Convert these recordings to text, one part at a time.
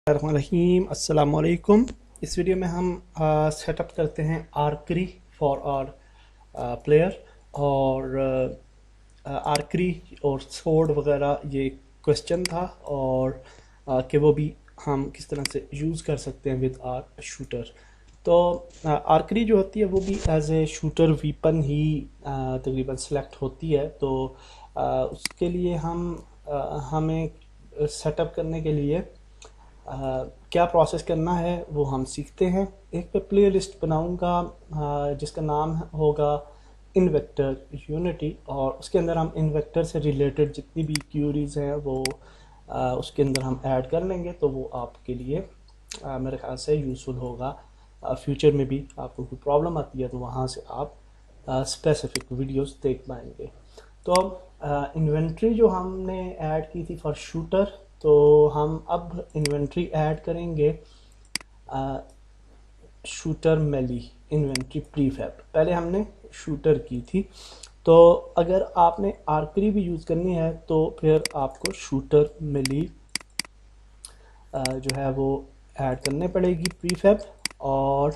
रहीम अस्सलाम वालेकुम। इस वीडियो में हम सेटअप करते हैं आर्करी फॉर आर प्लेयर और आर्करी और सोर्ड वगैरह ये क्वेश्चन था और कि वो भी हम किस तरह से यूज़ कर सकते हैं विद आर शूटर। तो आर्करी जो होती है वो भी एज ए शूटर वीपन ही तकरीबन सेलेक्ट होती है। तो उसके लिए हमें सेटअप करने के लिए क्या प्रोसेस करना है वो हम सीखते हैं। एक पे प्ले लिस्ट बनाऊँगा जिसका नाम होगा इन्वेक्टर यूनिटी, और उसके अंदर हम इन्वेक्टर से रिलेटेड जितनी भी क्यूरीज़ हैं वो उसके अंदर हम ऐड कर लेंगे। तो वो आपके लिए मेरे ख्याल से यूज़फुल होगा। फ्यूचर में भी आपको कोई प्रॉब्लम आती है तो वहाँ से आप स्पेसिफिक वीडियोस देख पाएंगे। तो इन्वेंट्री जो हमने ऐड की थी फॉर शूटर, तो हम अब इन्वेंट्री ऐड करेंगे शूटर मेली इन्वेंट्री प्रीफैब। पहले हमने शूटर की थी, तो अगर आपने आर्करी भी यूज़ करनी है तो फिर आपको शूटर मेली जो है वो ऐड करने पड़ेगी प्रीफैब। और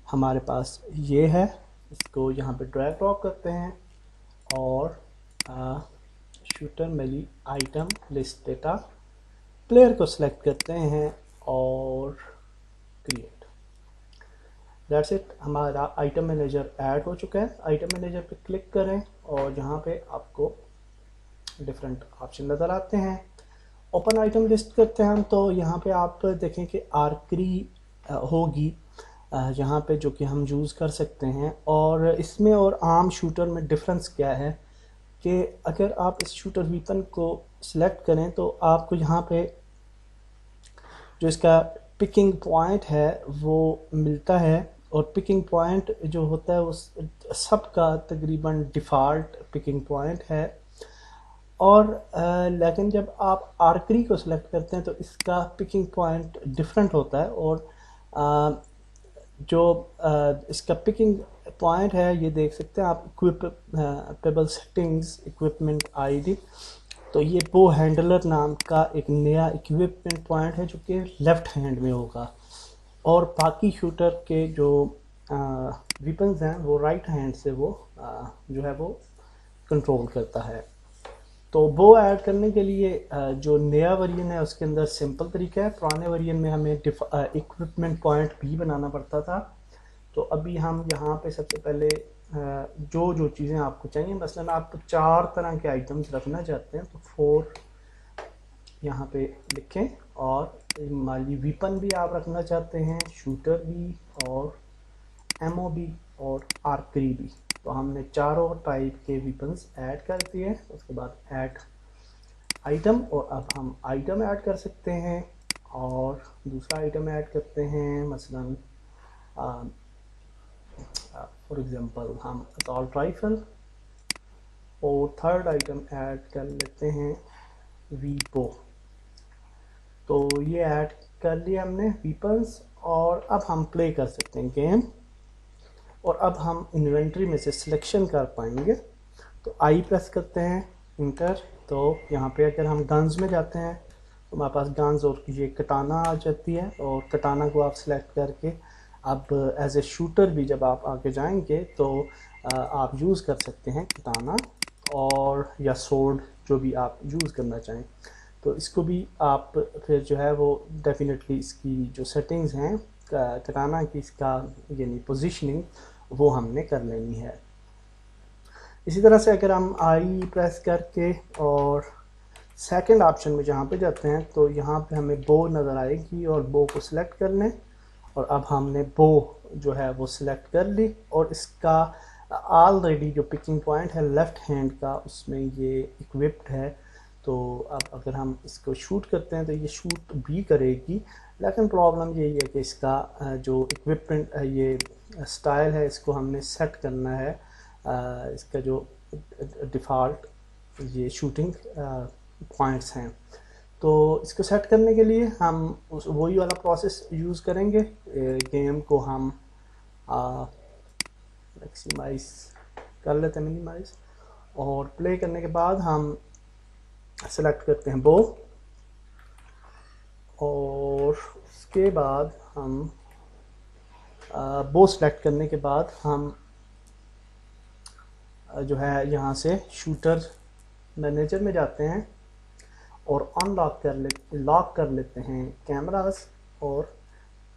हमारे पास ये है, इसको यहाँ पे ड्रैग ड्रॉप करते हैं और शूटर मेली आइटम लिस्ट डेटा प्लेयर को सिलेक्ट करते हैं और क्रिएट। दैट्स इट, हमारा आइटम मैनेजर ऐड हो चुका है। आइटम मैनेजर पे क्लिक करें और यहाँ पे आपको डिफरेंट ऑप्शन नज़र आते हैं। ओपन आइटम लिस्ट करते हैं हम, तो यहाँ पे आप देखें कि आर्करी होगी यहाँ पे जो कि हम यूज़ कर सकते हैं। और इसमें और आम शूटर में डिफरेंस क्या है कि अगर आप इस शूटर वीपन को सिलेक्ट करें तो आपको यहाँ पे जो इसका पिकिंग पॉइंट है वो मिलता है, और पिकिंग पॉइंट जो होता है उस सबका तकरीबन डिफ़ॉल्ट पिकिंग पॉइंट है। और लेकिन जब आप आर्करी को सिलेक्ट करते हैं तो इसका पिकिंग पॉइंट डिफरेंट होता है। और जो इसका पिकिंग पॉइंट है ये देख सकते हैं आप, इक्विपेबल सेटिंग्स इक्विपमेंट आईडी। तो ये बो हैंडलर नाम का एक नया इक्विपमेंट पॉइंट है जो कि लेफ़्ट हैंड में होगा, और बाकी शूटर के जो वेपन्स हैं वो राइट हैंड से वो जो है वो कंट्रोल करता है। तो वो ऐड करने के लिए जो नया वर्जन है उसके अंदर सिंपल तरीका है। पुराने वर्जन में हमें इक्विपमेंट पॉइंट भी बनाना पड़ता था। तो अभी हम यहाँ पे सबसे पहले जो जो चीज़ें आपको चाहिए, मसलन आप 4 तरह के आइटम्स रखना चाहते हैं तो 4 यहाँ पे लिखें। और माली वीपन भी आप रखना चाहते हैं, शूटर भी और एमओ भी और आर्करी भी। तो हमने चारों टाइप के वीपन्स ऐड कर दिए। उसके बाद ऐड आइटम, और अब हम आइटम ऐड कर सकते हैं और दूसरा आइटम ऐड करते हैं। मसलन फॉर एग्जांपल हम असॉल्ट राइफल, और थर्ड आइटम ऐड कर लेते हैं वीपो। तो ये ऐड कर लिया हमने वीपन्स, और अब हम प्ले कर सकते हैं गेम। और अब हम इन्वेंट्री में से सिलेक्शन कर पाएंगे। तो आई प्रेस करते हैं, इंटर। तो यहाँ पे अगर हम गन्स में जाते हैं तो हमारे पास गन्स और ये कटाना आ जाती है, और कटाना को आप सिलेक्ट करके अब एज ए शूटर भी जब आप आगे जाएंगे तो आप यूज़ कर सकते हैं कटाना और या सोर्ड, जो भी आप यूज़ करना चाहें। तो इसको भी आप फिर जो है वो डेफिनेटली इसकी जो सेटिंग्स हैं कटाना की, इसका यानी पोजीशनिंग वो हमने कर लेनी है। इसी तरह से अगर हम आई प्रेस करके और सेकंड ऑप्शन में जहाँ पे जाते हैं तो यहाँ पे हमें बो नज़र आएगी, और बो को सिलेक्ट कर लें। और अब हमने बो जो है वो सिलेक्ट कर ली, और इसका ऑलरेडी जो पिकिंग पॉइंट है लेफ़्ट हैंड का उसमें ये इक्विप्ड है। तो अब अगर हम इसको शूट करते हैं तो ये शूट भी करेगी, लेकिन प्रॉब्लम यही है कि इसका जो इक्विपमेंट ये स्टाइल है इसको हमने सेट करना है। इसका जो डिफ़ॉल्ट ये शूटिंग पॉइंट्स हैं, तो इसको सेट करने के लिए हम वही वाला प्रोसेस यूज़ करेंगे। गेम को हम मैक्सिमाइज कर लेते हैं, मिनिमाइज, और प्ले करने के बाद हम सेलेक्ट करते हैं बो, और इसके बाद हम बो सेलेक्ट करने के बाद हम जो है यहाँ से शूटर मैनेजर में जाते हैं और अनलॉक कर लॉक कर लेते हैं कैमरास। और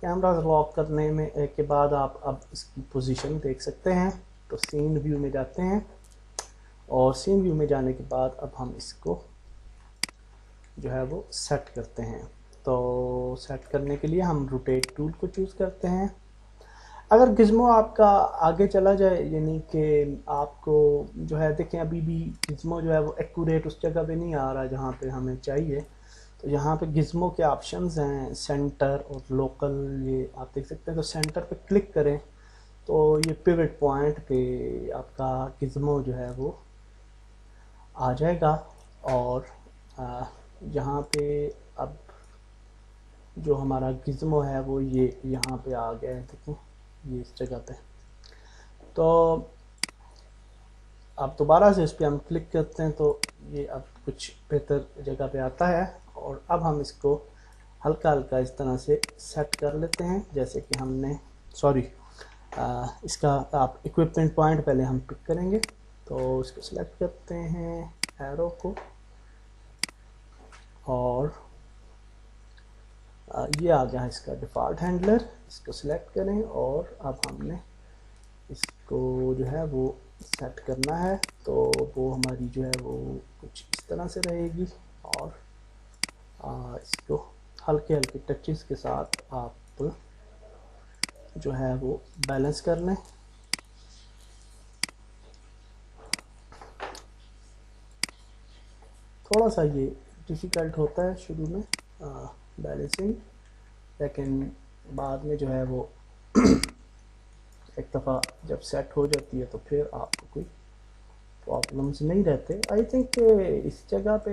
कैमरास लॉक करने में के बाद आप अब इसकी पोजीशन देख सकते हैं। तो सीन व्यू में जाते हैं और सीन व्यू में जाने के बाद अब हम इसको जो है वो सेट करते हैं। तो सेट करने के लिए हम रोटेट टूल को चूज़ करते हैं। अगर गिज़्मो आपका आगे चला जाए, यानी कि आपको जो है देखें अभी भी गिज़्मो जो है वो एक्यूरेट उस जगह पे नहीं आ रहा जहाँ पे हमें चाहिए, तो यहाँ पे गिज़्मो के ऑप्शंस हैं सेंटर और लोकल, ये आप देख सकते हैं। तो सेंटर पे क्लिक करें तो ये पिवट पॉइंट पे आपका गिज़्मो जो है वो आ जाएगा। और यहाँ पे अब जो हमारा गिज़्मो है वो ये यहाँ पे आ गया है, देखें ये इस जगह पे। तो अब दोबारा से इस पर हम क्लिक करते हैं तो ये अब कुछ बेहतर जगह पे आता है। और अब हम इसको हल्का हल्का इस तरह से सेट कर लेते हैं, जैसे कि हमने इसका आप इक्विपमेंट पॉइंट पहले हम पिक करेंगे। तो इसको सिलेक्ट करते हैं एरो को, और ये आ गया है इसका डिफ़ॉल्ट हैंडलर। इसको सिलेक्ट करें और अब हमने इसको जो है वो सेट करना है। तो वो हमारी जो है वो कुछ इस तरह से रहेगी। और इसको हल्के हल्के टचेस के साथ आप जो है वो बैलेंस कर लें। थोड़ा सा ये डिफ़िकल्ट होता है शुरू में बैलेंसिंग, लेकिन बाद में जो है वो एक दफ़ा जब सेट हो जाती है तो फिर आपको कोई प्रॉब्लम्स नहीं रहते। आई थिंक इस जगह पे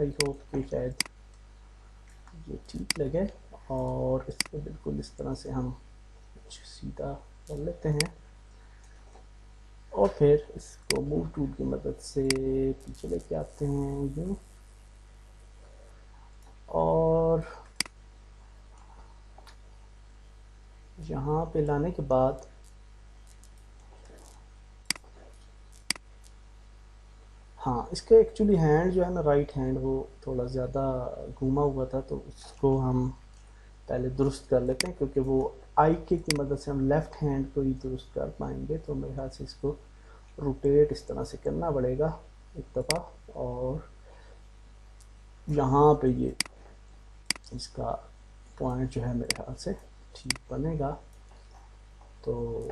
आई होप कि शायद ये ठीक लगे। और इसको बिल्कुल इस तरह से हम सीधा कर लेते हैं और फिर इसको मूव टूल की मदद से पीछे लेके आते हैं यूँ। और यहाँ पे लाने के बाद हाँ, इसका एक्चुअली हैंड जो है ना, राइट हैंड वो थोड़ा ज़्यादा घूमा हुआ था, तो उसको हम पहले दुरुस्त कर लेते हैं, क्योंकि वो आई के की मदद से हम लेफ़्ट हैंड को ही दुरुस्त कर पाएंगे। तो मेरे ख्याल से इसको रोटेट इस तरह से करना पड़ेगा एक दफ़ा। और यहाँ पे ये इसका पॉइंट जो है मेरे ख्याल से ठीक बनेगा। तो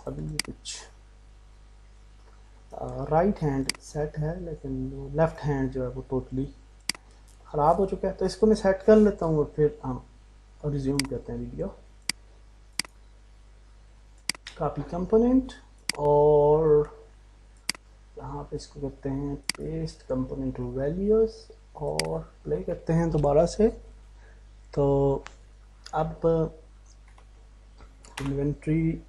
अभी ये कुछ राइट हैंड सेट है, लेकिन लेफ़्ट हैंड जो है वो टोटली ख़राब हो चुका है। तो इसको मैं सेट कर लेता हूँ और फिर हम रिज्यूम करते हैं वीडियो। कॉपी कंपोनेंट और यहाँ पे इसको करते हैं पेस्ट कंपोनेंट वैल्यूज़ और प्ले करते हैं दोबारा से। तो अब इन्वेंट्री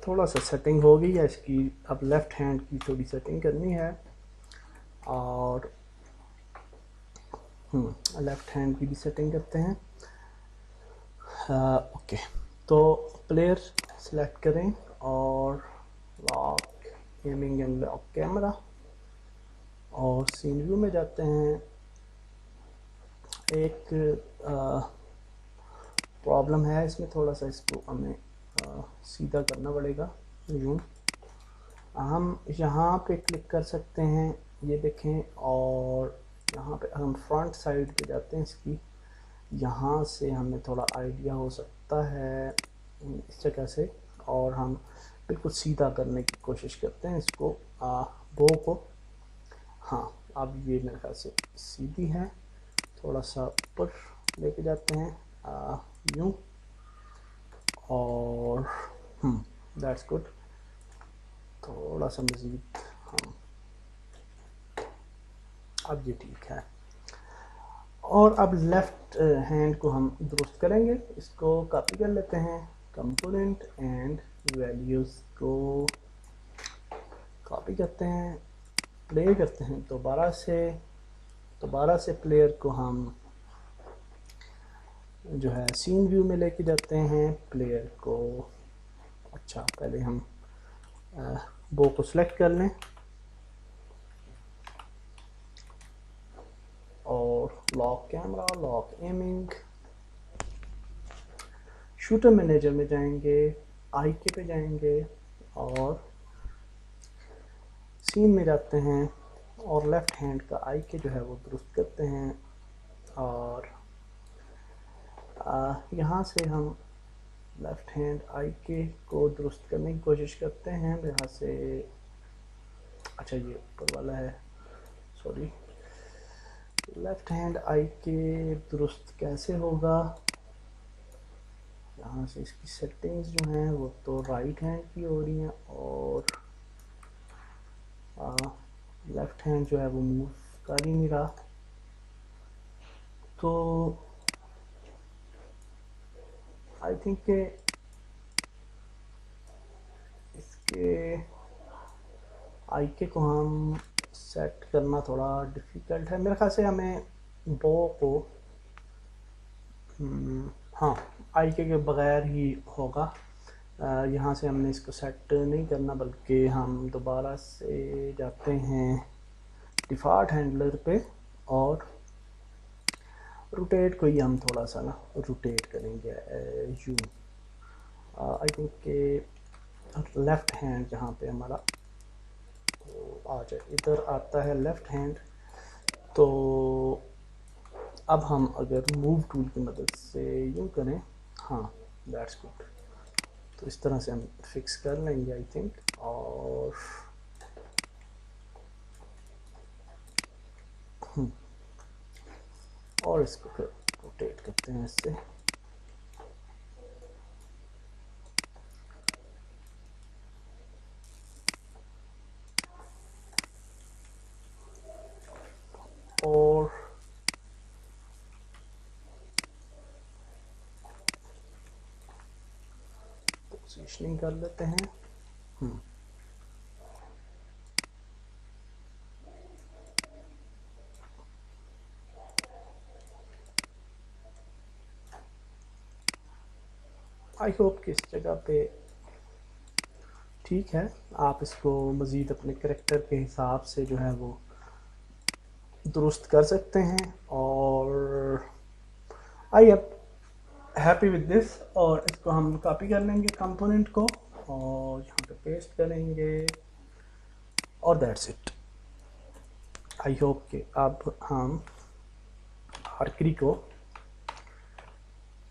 थोड़ा सा सेटिंग हो गई है इसकी। अब लेफ़्ट हैंड की थोड़ी सेटिंग करनी है और लेफ़्ट हैंड की भी सेटिंग करते हैं। ओके, तो प्लेयर सेलेक्ट करें और lock aiming and lock camera, और सीन व्यू में जाते हैं। एक प्रॉब्लम है इसमें, थोड़ा सा इसको हमें सीधा करना पड़ेगा यूँ। हम यहाँ पे क्लिक कर सकते हैं, ये देखें। और यहाँ पे हम फ्रंट साइड पे जाते हैं इसकी, यहाँ से हमें थोड़ा आइडिया हो सकता है इस जगह से। और हम बिल्कुल सीधा करने की कोशिश करते हैं इसको, बो को। हाँ, अब ये मेरे ख्याल से सीधी है। थोड़ा सा ऊपर लेके जाते हैं यूँ, और दैट्स गुड। थोड़ा सा मज़ीद हम, अब ये ठीक है। और अब लेफ़्ट हैंड को हम दुरुस्त करेंगे। इसको कॉपी कर लेते हैं, कंपोनेंट एंड वैल्यूज़ को कॉपी करते हैं, प्ले करते हैं दोबारा से। प्लेयर को हम जो है सीन व्यू में लेके जाते हैं प्लेयर को। अच्छा, पहले हम बो को सिलेक्ट कर लें और lock camera, lock aiming, shooter manager में जाएंगे, आईके पे जाएंगे और सीन में जाते हैं और लेफ्ट हैंड का आईके जो है वो दुरुस्त करते हैं। और यहाँ से हम लेफ्ट हैंड आईके को दुरुस्त करने की कोशिश करते हैं। यहाँ से अच्छा ये ऊपर वाला है, सॉरी। लेफ्ट हैंड आईके दुरुस्त कैसे होगा? यहाँ से इसकी सेटिंग्स जो हैं वो तो राइट हैंड की हो रही हैं और लेफ्ट हैंड जो है वो मूव कर ही नहीं रहा। तो आई थिंक के इसके आईके को हम सेट करना थोड़ा डिफ़िकल्ट है मेरे ख्याल से। हमें बो को हाँ आईके के बगैर ही होगा। यहाँ से हमने इसको सेट नहीं करना, बल्कि हम दोबारा से जाते हैं डिफ़ॉल्ट हैंडलर पे और रोटेट को ही हम थोड़ा सा ना रोटेट करेंगे यू। आई थिंक के लेफ़्ट हैंड जहाँ पे हमारा आ जाए, इधर आता है लेफ़्ट हैंड। तो अब हम अगर मूव टूल की मदद से यूँ करें, हाँ दैट्स गुड, तो इस तरह से हम फिक्स कर लेंगे आई थिंक। और इसको फिर रोटेट करते हैं इससे। और पोजीशनिंग कर लेते हैं। आई होप कि इस जगह पे ठीक है। आप इसको मज़ीद अपने करैक्टर के हिसाब से जो है वो दुरुस्त कर सकते हैं। और I am happy with this. और इसको हम कॉपी कर लेंगे कंपोनेंट को और यहाँ पे पेस्ट करेंगे और दैट्स इट। आई होप कि अब हम आर्करी को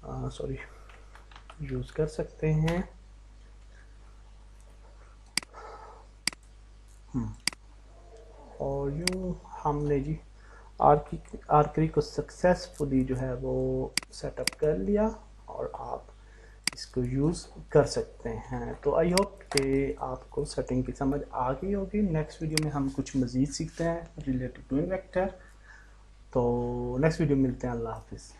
सॉरी यूज़ कर सकते हैं। और यूँ हमने जी आर्करी को सक्सेसफुली जो है वो सेटअप कर लिया और आप इसको यूज़ कर सकते हैं। तो आई होप कि आपको सेटिंग की समझ आ गई होगी। नेक्स्ट वीडियो में हम कुछ मज़ीद सीखते हैं रिलेटेड टू इन्वेक्टर। तो नेक्स्ट वीडियो में मिलते हैं। अल्लाह हाफिज़।